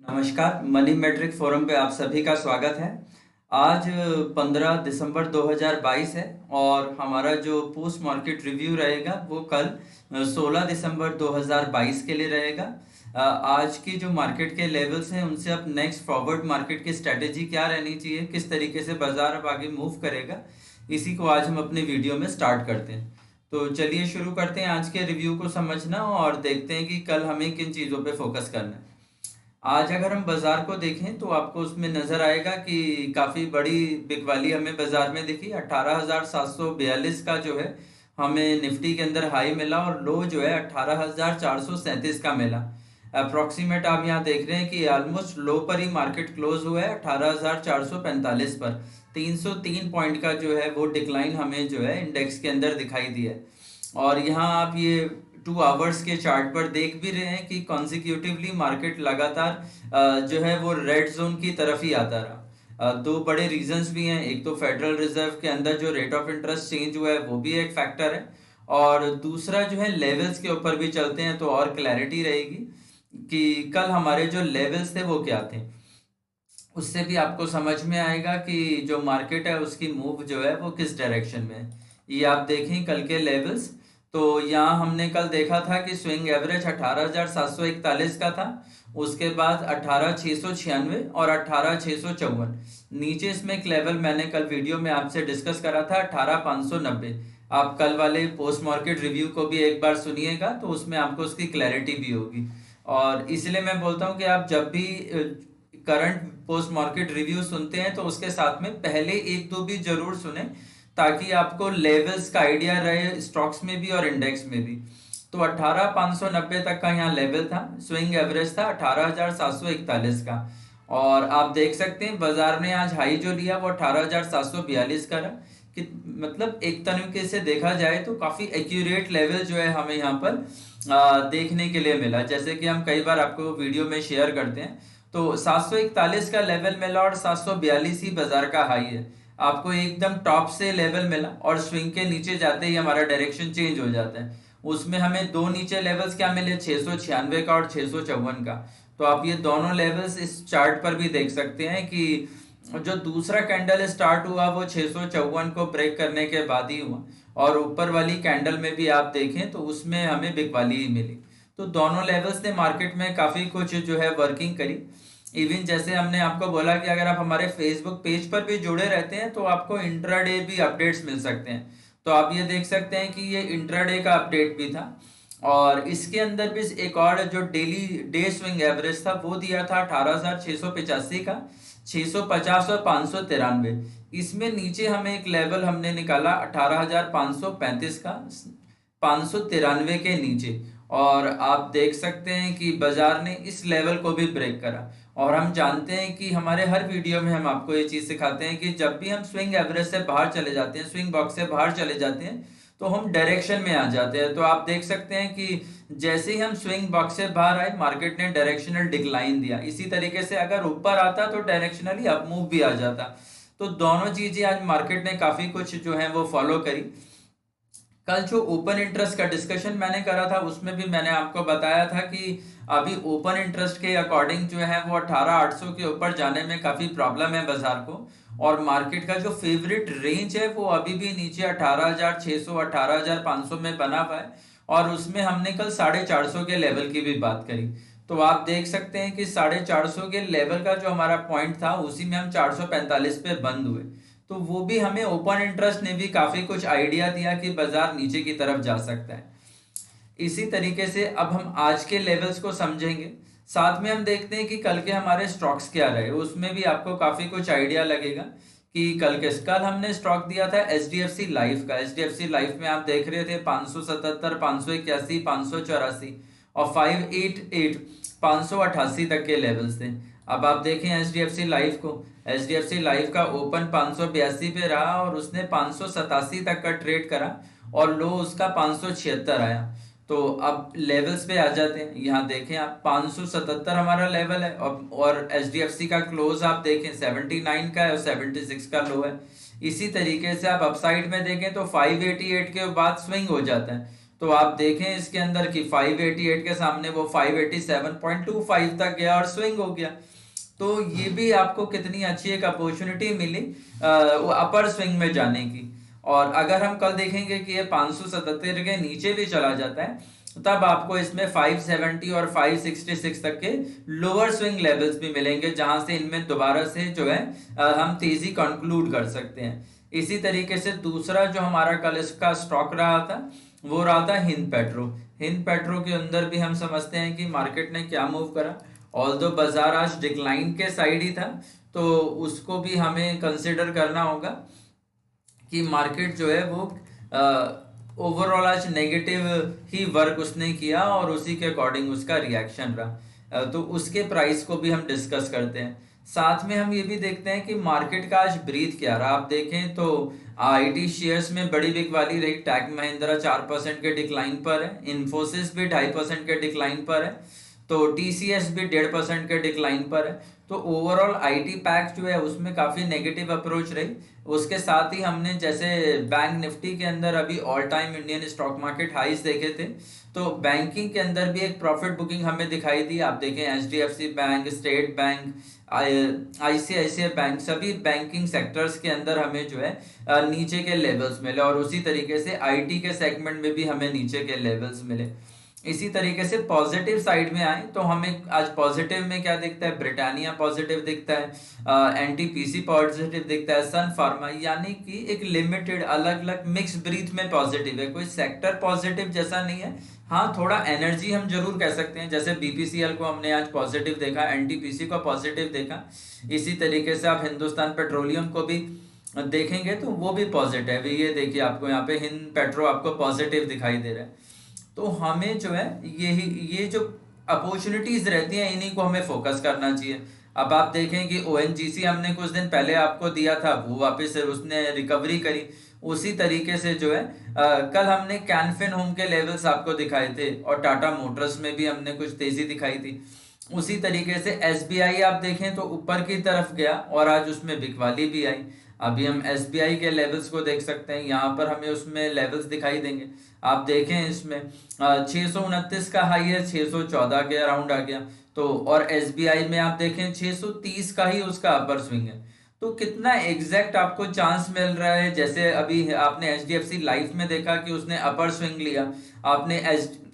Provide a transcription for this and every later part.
नमस्कार, money matric forum पे आप सभी का स्वागत है। आज 15 दिसंबर 2022 है और हमारा जो पोस्ट मार्केट रिव्यू रहेगा वो कल 16 दिसंबर 2022 के लिए रहेगा। आज की जो मार्केट के लेवल्स हैं उनसे अब नेक्स्ट फॉरवर्ड मार्केट की स्ट्रेटेजी क्या रहनी चाहिए, किस तरीके से बाजार अब आगे मूव करेगा, इसी को आज हम अपने वीडियो में स्टार्ट करते हैं। तो चलिए शुरू करते हैं आज के रिव्यू को समझना और देखते हैं कि कल हमें किन चीज़ों पे फोकस करना है। आज अगर हम बाजार को देखें तो आपको उसमें नजर आएगा कि काफी बड़ी बिकवाली हमें बाजार में दिखी। 18,742 का जो है हमें निफ्टी के अंदर हाई मिला और लो जो है 18,437 का मिला। अप्रोक्सीमेट आप यहाँ देख रहे हैं कि ऑलमोस्ट लो पर ही मार्केट क्लोज हुआ है 18,445 पर। 303 पॉइंट का जो है वो डिक्लाइन हमें जो है इंडेक्स के अंदर दिखाई दिया है। और यहाँ आप ये 2 आवर्स के चार्ट पर देख भी रहे हैं कि कॉन्जिक्यूटिवली मार्केट लगातार जो है वो रेड जोन की तरफ ही आता रहा। दो बड़े रीजंस भी हैं। एक तो फेडरल रिजर्व के अंदर जो रेट ऑफ इंटरेस्ट चेंज हुआ है वो भी एक फैक्टर है, और दूसरा जो है लेवल्स के ऊपर भी चलते हैं तो और क्लैरिटी रहेगी कि कल हमारे जो लेवल्स थे वो क्या थे। उससे भी आपको समझ में आएगा कि जो मार्केट है उसकी मूव जो है वो किस डायरेक्शन में है। ये आप देखें कल के लेवल्स। तो यहाँ हमने कल देखा था कि स्विंग एवरेज 18,741 का था, उसके बाद 18,696 और 18,654। नीचे इसमें एक लेवल मैंने कल वीडियो में आपसे डिस्कस करा था 18,590। आप कल वाले पोस्ट मार्केट रिव्यू को भी एक बार सुनिएगा तो उसमें आपको उसकी क्लैरिटी भी होगी। और इसलिए मैं बोलता हूँ कि आप जब भी करंट पोस्ट मार्केट रिव्यू सुनते हैं तो उसके साथ में पहले एक दो भी जरूर सुने, ताकि आपको लेवल्स का आइडिया रहे स्टॉक्स में भी और इंडेक्स में भी। तो 18,590 तक का यहाँ लेवल था, स्विंग एवरेज था 18,741 का। और आप देख सकते हैं बाजार ने आज हाई जो लिया वो 18,742 का रहा। कि मतलब एक तरीके से देखा जाए तो काफी एक्यूरेट लेवल जो है हमें यहाँ पर देखने के लिए मिला, जैसे कि हम कई बार आपको वीडियो में शेयर करते हैं। तो 741 का लेवल मिला और 742 ही बाजार का हाई है। आपको एकदम टॉप से लेवल मिला और स्विंग के नीचे जाते ही हमारा डायरेक्शन चेंज हो जाता है। उसमें हमें दो नीचे लेवल्स क्या मिले, 696 का और 654 का। तो आप ये दोनों लेवल्स इस चार्ट पर भी देख सकते हैं कि जो दूसरा कैंडल स्टार्ट हुआ वो 654 को ब्रेक करने के बाद ही हुआ, और ऊपर वाली कैंडल में भी आप देखें तो उसमें हमें बिकवाली ही मिली। तो दोनों लेवल्स ने मार्केट में काफी कुछ जो है वर्किंग करी। इवन जैसे हमने आपको बोला कि अगर आप हमारे फेसबुक पेज पर भी जुड़े रहते हैं तो आपको इंट्राडे भी अपडेट्स मिल सकते हैं। तो आप ये देख सकते हैं कि ये इंट्राडे का अपडेट भी था, और इसके अंदर भी एक और जो डेली डे स्विंग एवरेज था वो दिया था 18,685 का, 650 और 593। इसमें नीचे हमें एक लेवल हमने निकाला 18,535 का, 593 के नीचे। और आप देख सकते हैं कि बाजार ने इस लेवल को भी ब्रेक करा। और हम जानते हैं कि हमारे हर वीडियो में हम आपको ये चीज सिखाते हैं कि जब भी हम स्विंग एवरेज से बाहर चले जाते हैं, स्विंग बॉक्स से बाहर चले जाते हैं, तो हम डायरेक्शन में आ जाते हैं। तो आप देख सकते हैं कि जैसे ही हम स्विंग बॉक्स से बाहर आए मार्केट ने डायरेक्शनल डिक्लाइन दिया। इसी तरीके से अगर ऊपर आता तो डायरेक्शनली अप मूव भी आ जाता। तो दोनों चीजें आज मार्केट ने काफी कुछ जो है वो फॉलो करी। कल जो ओपन इंटरेस्ट का डिस्कशन मैंने करा था उसमें भी मैंने आपको बताया था कि अभी ओपन इंटरेस्ट के अकॉर्डिंग जो है वो 18,800 के ऊपर जाने में काफी प्रॉब्लम है बाजार को। और मार्केट का जो फेवरेट रेंज है वो अभी भी नीचे 18,600 18,500 में बना हुआ है, और उसमें हमने कल 450 के लेवल की भी बात करी। तो आप देख सकते हैं कि 450 के लेवल का जो हमारा पॉइंट था उसी में हम 445 पे बंद हुए। तो वो भी हमें ओपन इंटरेस्ट ने भी काफी कुछ आइडिया दिया कि बाजार नीचे की तरफ जा सकता है। इसी तरीके से अब हम आज के लेवल्स को समझेंगे, साथ में हम देखते हैं कि कल के हमारे स्टॉक्स क्या रहे। उसमें भी आपको काफी कुछ आइडिया लगेगा कि कल हमने स्टॉक दिया था एचडीएफसी लाइफ का। एचडीएफसी लाइफ में आप देख रहे थे 577, 581, 584 और 588, 588 तक के लेवल्स थे। अब आप देखें एचडीएफसी लाइफ को, एचडीएफसी लाइफ का ओपन 582 पे रहा और उसने 587 तक का ट्रेड करा और लो उसका 576 आया। तो अब लेवल्स पे आ जाते हैं। यहाँ देखें आप 577 हमारा लेवल है, और एचडीएफसी का क्लोज आप देखें 79 का है और 76 का लो है। इसी तरीके से आप अपसाइड में देखें तो 588 के बाद स्विंग हो जाता है। तो आप देखें इसके अंदर कि 588 के सामने वो 587.25 तक गया और स्विंग हो गया। तो ये भी आपको कितनी अच्छी एक अपॉर्चुनिटी मिली अपर स्विंग में जाने की। और अगर हम कल देखेंगे कि ये 577 के नीचे भी चला जाता है तब आपको इसमें 570 और 566 तक के लोअर स्विंग लेवल्स भी मिलेंगे, जहां से इनमें दोबारा से जो है हम तेजी कंक्लूड कर सकते हैं। इसी तरीके से दूसरा जो हमारा कल इसका स्टॉक रहा था वो रहा था हिंद पेट्रो। हिंद पेट्रो के अंदर भी हम समझते हैं कि मार्केट ने क्या मूव करा। ऑल्दो बाजार आज डिक्लाइन के साइड ही था, तो उसको भी हमें कंसिडर करना होगा कि मार्केट जो है वो ओवरऑल आज नेगेटिव ही वर्क उसने किया और उसी के अकॉर्डिंग उसका रिएक्शन रहा। तो उसके प्राइस को भी हम डिस्कस करते हैं। साथ में हम ये भी देखते हैं कि मार्केट का आज ब्रीथ क्या रहा। आप देखें तो आईटी शेयर्स में बड़ी बिकवाली रही। टैग महिंद्रा 4% के डिक्लाइन पर है, इन्फोसिस भी 2.5% के डिक्लाइन पर है, तो टीसीएस भी 1.5% के डिक्लाइन पर है। तो ओवरऑल आईटी पैक जो है उसमें काफी नेगेटिव अप्रोच रही। उसके साथ ही हमने जैसे बैंक निफ्टी के अंदर अभी all time Indian stock market highs देखे थे, तो बैंकिंग के अंदर भी एक प्रॉफिट बुकिंग हमें दिखाई दी। आप देखें HDFC bank, state bank, ICICI bank, सभी बैंकिंग सेक्टर्स के अंदर हमें जो है नीचे के लेवल्स मिले और उसी तरीके से आईटी के सेगमेंट में भी हमें नीचे के लेवल्स मिले। इसी तरीके से पॉजिटिव साइड में आए तो हमें आज पॉजिटिव में क्या दिखता है, ब्रिटानिया पॉजिटिव दिखता है, एनटीपीसी पॉजिटिव दिखता है, सन फार्मा, यानी कि एक लिमिटेड अलग अलग मिक्स ब्रीथ में पॉजिटिव है। कोई सेक्टर पॉजिटिव जैसा नहीं है। हाँ, थोड़ा एनर्जी हम जरूर कह सकते हैं, जैसे बीपीसीएल को हमने आज पॉजिटिव देखा, एनटीपीसी को पॉजिटिव देखा। इसी तरीके से आप हिंदुस्तान पेट्रोलियम को भी देखेंगे तो वो भी पॉजिटिव है। ये देखिए आपको यहाँ पे हिंद पेट्रो आपको पॉजिटिव दिखाई दे रहा है। तो हमें जो है ये जो अपॉर्चुनिटीज रहती हैं इन्हीं को हमें फोकस करना चाहिए। अब आप देखें कि ओएनजीसी हमने कुछ दिन पहले आपको दिया था, वो वापस उसने रिकवरी करी। उसी तरीके से जो है कल हमने कैनफिन होम के लेवल्स आपको दिखाए थे और टाटा मोटर्स में भी हमने कुछ तेजी दिखाई थी। उसी तरीके से एसबीआई आप देखें तो ऊपर की तरफ गया और आज उसमें बिकवाली भी आई। अभी हम एसबीआई के लेवल्स को देख सकते हैं, यहाँ पर हमें उसमें लेवल्स दिखाई देंगे। आप देखें इसमें 629 का हाई है, 614 के अराउंड आ गया। तो और एसबीआई में आप देखें 630 का ही उसका अपर स्विंग है। तो कितना एग्जैक्ट आपको चांस मिल रहा है। जैसे अभी आपने एचडीएफसी लाइफ में देखा कि उसने अपर स्विंग लिया, आपने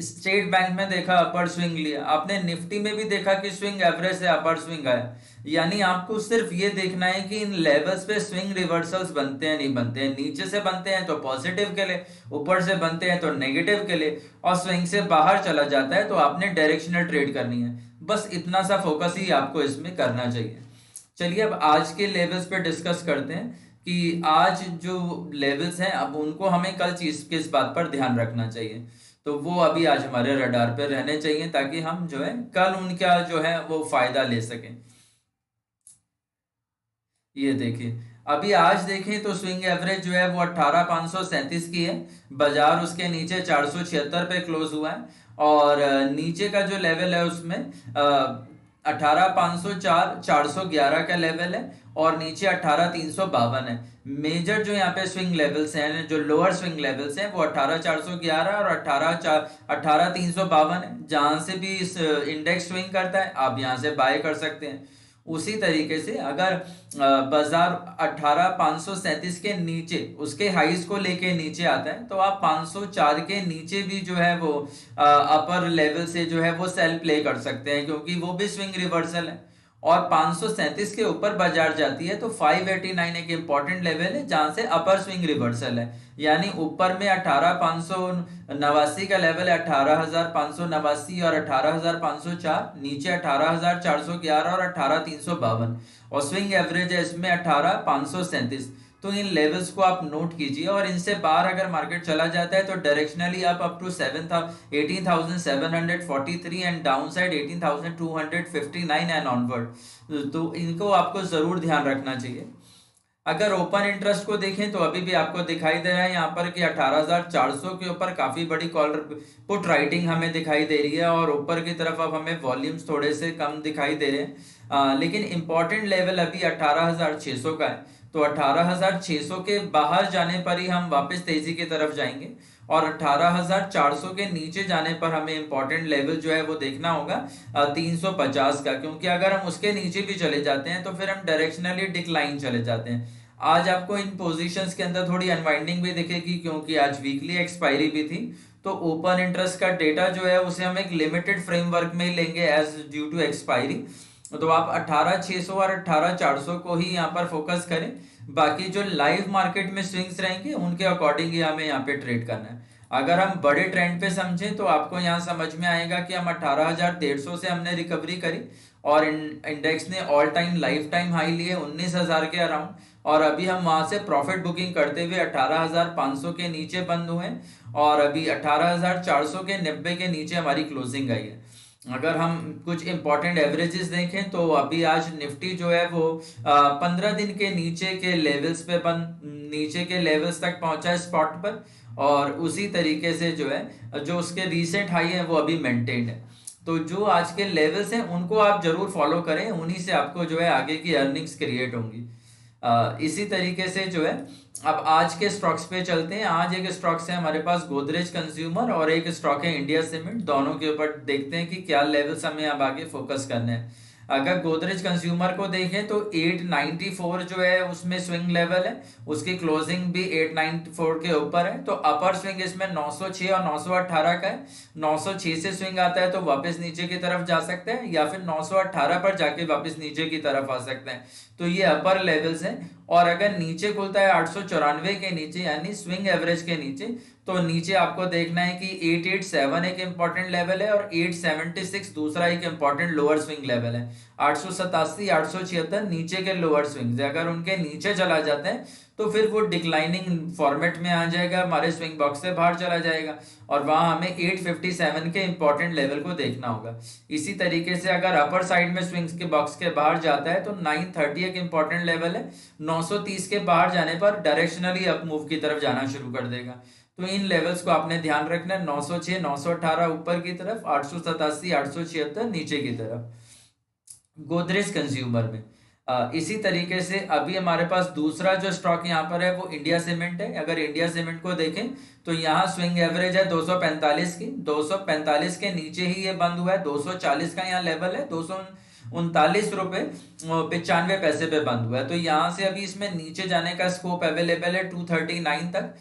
स्टेट बैंक में देखा अपर स्विंग लिया, आपने निफ्टी में भी देखा कि स्विंग एवरेज से अपर स्विंग आया। यानी आपको सिर्फ ये देखना है कि इन लेवल्स पे स्विंग रिवर्सल्स बनते हैं नहीं बनते हैं। नीचे से बनते हैं तो पॉजिटिव के लिए, ऊपर से बनते हैं तो नेगेटिव के लिए, और स्विंग से बाहर चला जाता है तो आपने डायरेक्शनल ट्रेड करनी है। बस इतना सा फोकस ही आपको इसमें करना चाहिए। चलिए अब आज के लेवल्स पे डिस्कस करते हैं कि आज जो लेवल्स हैं अब उनको हमें कल चीज किस बात पर ध्यान रखना चाहिए। तो वो अभी आज हमारे रडार पे रहने चाहिए ताकि हम जो है कल उनका जो है वो फायदा ले सकें। ये देखिए अभी आज देखें तो स्विंग एवरेज जो है वो 18,537 की है। बाजार उसके नीचे 476 पे क्लोज हुआ है और नीचे का जो लेवल है उसमें 18,504 411 का लेवल है और नीचे 18,352 है। मेजर जो यहाँ पे स्विंग लेवल्स हैं, जो लोअर स्विंग लेवल्स हैं वो 18,411 और 18,352 है। जहां से भी इस इंडेक्स स्विंग करता है आप यहाँ से बाय कर सकते हैं। उसी तरीके से अगर बाजार 18,537 के नीचे उसके हाइस को लेके नीचे आता है तो आप 504 के नीचे भी जो है वो अपर लेवल से जो है वो सेल प्ले कर सकते हैं, क्योंकि वो भी स्विंग रिवर्सल है। और 537 के ऊपर बाजार जाती है तो 589 एक इंपॉर्टेंट लेवल है जहां से अपर स्विंग रिवर्सल है। यानी ऊपर में 18,589 का लेवल है, 18,589 और 18,504, नीचे 18,411 और 18,352 और स्विंग एवरेज है इसमें 18,537। तो इन लेवल्स को आप नोट कीजिए और इनसे बाहर अगर मार्केट चला जाता है तो डायरेक्शनली आप up to 18,743 and down side 18,259 and onward. तो इनको आपको जरूर ध्यान रखना चाहिए। अगर ओपन इंटरेस्ट को देखें तो अभी भी आपको दिखाई दे रहा है यहाँ पर कि 18,400 के ऊपर काफी बड़ी कॉल पुट राइटिंग हमें दिखाई दे रही है और ऊपर की तरफ अब हमें वॉल्यूम्स थोड़े से कम दिखाई दे रहे हैं। लेकिन इंपॉर्टेंट लेवल अभी 18,600 का है। तो 18,600 के बाहर जाने पर ही हम वापस तेजी की तरफ जाएंगे और 18,400 के नीचे जाने पर हमें इंपॉर्टेंट लेवल जो है वो देखना होगा 350 का, क्योंकि अगर हम उसके नीचे भी चले जाते हैं तो फिर हम डायरेक्शनली डिक्लाइन चले जाते हैं। आज आपको इन पोजीशंस के अंदर थोड़ी अनवाइंडिंग भी दिखेगी, क्योंकि आज वीकली एक्सपायरी भी थी। तो ओपन इंटरेस्ट का डेटा जो है उसे हम एक लिमिटेड फ्रेमवर्क में ही लेंगे एज ड्यू टू एक्सपायरी। तो आप 18,600 और 18,400 को ही यहाँ पर फोकस करें। बाकी जो लाइव मार्केट में स्विंग्स रहेंगे उनके अकॉर्डिंग ही हमें यहाँ पे ट्रेड करना है। अगर हम बड़े ट्रेंड पे समझें तो आपको यहाँ समझ में आएगा कि हम 18,150 से हमने रिकवरी करी और इंडेक्स ने all time life time high लिए 19,000 के अराउंड, और अभी हम वहां से प्रॉफिट बुकिंग करते हुए 18,500 के नीचे बंद हुए और अभी 18,400 के 90 के नीचे हमारी क्लोजिंग आई है। अगर हम कुछ इंपॉर्टेंट एवरेजेस देखें तो अभी आज निफ्टी जो है वो 15 दिन के नीचे के लेवल्स पे नीचे के लेवल्स तक पहुंचा है स्पॉट पर, और उसी तरीके से जो है जो उसके रीसेंट हाई है वो अभी मेंटेन्ड है। तो जो आज के लेवल्स हैं उनको आप जरूर फॉलो करें, उन्हीं से आपको जो है आगे की अर्निंग्स क्रिएट होंगी। इसी तरीके से जो है अब आज के स्टॉक्स पे चलते हैं। आज एक स्टॉक्स है हमारे पास गोदरेज कंज्यूमर और एक स्टॉक है इंडिया सीमेंट। दोनों के ऊपर देखते हैं कि क्या लेवल्स हमें अब आगे फोकस करने हैं। अगर गोदरेज कंज्यूमर को देखें तो 894 जो है उसमें स्विंग लेवल है, उसकी क्लोजिंग भी 894 के ऊपर है। तो अपर स्विंग इसमें 906 और 918 का है। 906 से स्विंग आता है तो वापस नीचे की तरफ जा सकते हैं, या फिर 918 पर जाके वापस नीचे की तरफ आ सकते हैं। तो ये अपर लेवल्स हैं। और अगर नीचे खुलता है 894 के नीचे यानी स्विंग एवरेज के नीचे, तो नीचे आपको देखना है कि 887 एक इंपॉर्टेंट लेवल है और 876 दूसरा एक इंपॉर्टेंट लोअर स्विंग लेवल है। 887 876 नीचे के लोअर स्विंग्स, अगर उनके नीचे चला जाता है तो फिर वो डिक्लाइनिंग फॉर्मेट में आ जाएगा, हमारे स्विंग बॉक्स से बाहर चला जाएगा और वहां हमें 857 के इंपॉर्टेंट लेवल को देखना होगा। इसी तरीके से अगर अपर साइड में स्विंग्स के बॉक्स के बाहर जाता है तो 930 एक इंपॉर्टेंट लेवल है। 930 के बाहर जाने पर डायरेक्शनली अप मूव की तरफ जाना शुरू कर देगा। तो इन लेवल्स को आपने ध्यान रखना है। 906 918 ऊपर की तरफ, 887 876 नीचे की तरफ गोदरेज कंज्यूमर में। इसी तरीके से अभी हमारे पास दूसरा जो स्टॉक यहाँ पर है वो इंडिया सीमेंट है। अगर इंडिया सीमेंट को देखें तो यहाँ स्विंग एवरेज है 245 की, 245 के नीचे ही ये बंद हुआ है। 240 का यहाँ लेवल है, 239 रुपए 95 पैसे पे बंद हुआ है। तो यहाँ से अभी इसमें नीचे जाने का स्कोप अवेलेबल है 239 तक,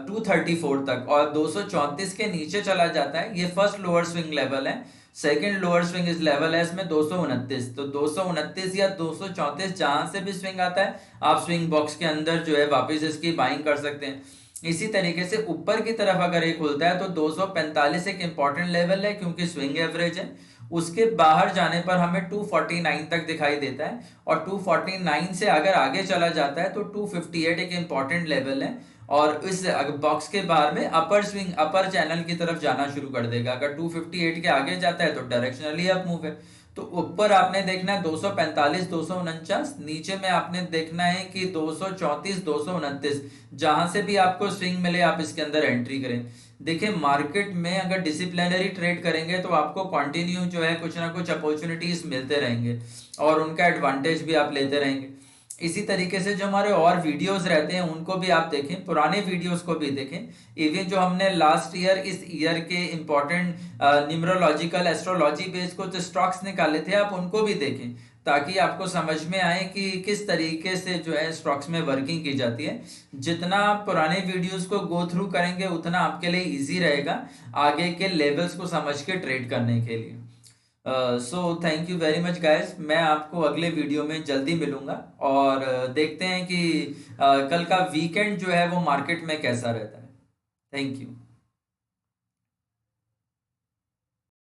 234 तक, और 234 के नीचे चला जाता है। ये फर्स्ट लोअर स्विंग लेवल है। सेकंड लोअर स्विंग इस लेवल है इसमें 229। तो 229 या 234 जहां से भी स्विंग आता है आप स्विंग बॉक्स के अंदर जो है वापस इसकी बाइंग कर सकते हैं। इसी तरीके से ऊपर की तरफ अगर एक खुलता है तो 245 एक इंपॉर्टेंट लेवल है क्योंकि स्विंग एवरेज है। उसके बाहर जाने पर हमें 249 तक दिखाई देता है, और 249 से अगर आगे चला जाता है तो 258 एक इंपॉर्टेंट लेवल है, और इस बॉक्स के बाहर में अपर स्विंग अपर चैनल की तरफ जाना शुरू कर देगा। अगर 258 के आगे जाता है तो डायरेक्शनली अप मूव है। तो ऊपर आपने देखना है 245 249, नीचे में आपने देखना है कि 234 229, जहां से भी आपको स्विंग मिले आप इसके अंदर एंट्री करें। देखिए मार्केट में अगर डिसिप्लिनरी ट्रेड करेंगे तो आपको कंटिन्यू जो है कुछ ना कुछ अपॉर्चुनिटीज मिलते रहेंगे और उनका एडवांटेज भी आप लेते रहेंगे। इसी तरीके से जो हमारे और वीडियोस रहते हैं उनको भी आप देखें, पुराने वीडियोस को भी देखें। इवन जो हमने लास्ट ईयर इस ईयर के इंपॉर्टेंट न्यूमरोलॉजिकल एस्ट्रोलॉजी बेस्ड कुछ स्टॉक्स निकाले थे, आप उनको भी देखें ताकि आपको समझ में आए कि किस तरीके से जो है स्टॉक्स में वर्किंग की जाती है। जितना आप पुराने वीडियोस को गो थ्रू करेंगे उतना आपके लिए इजी रहेगा आगे के लेवल्स को समझ के ट्रेड करने के लिए। So thank you very much guys. मैं आपको अगले वीडियो में जल्दी मिलूंगा और देखते हैं कि कल का वीकेंड जो है वो मार्केट में कैसा रहता है। Thank you.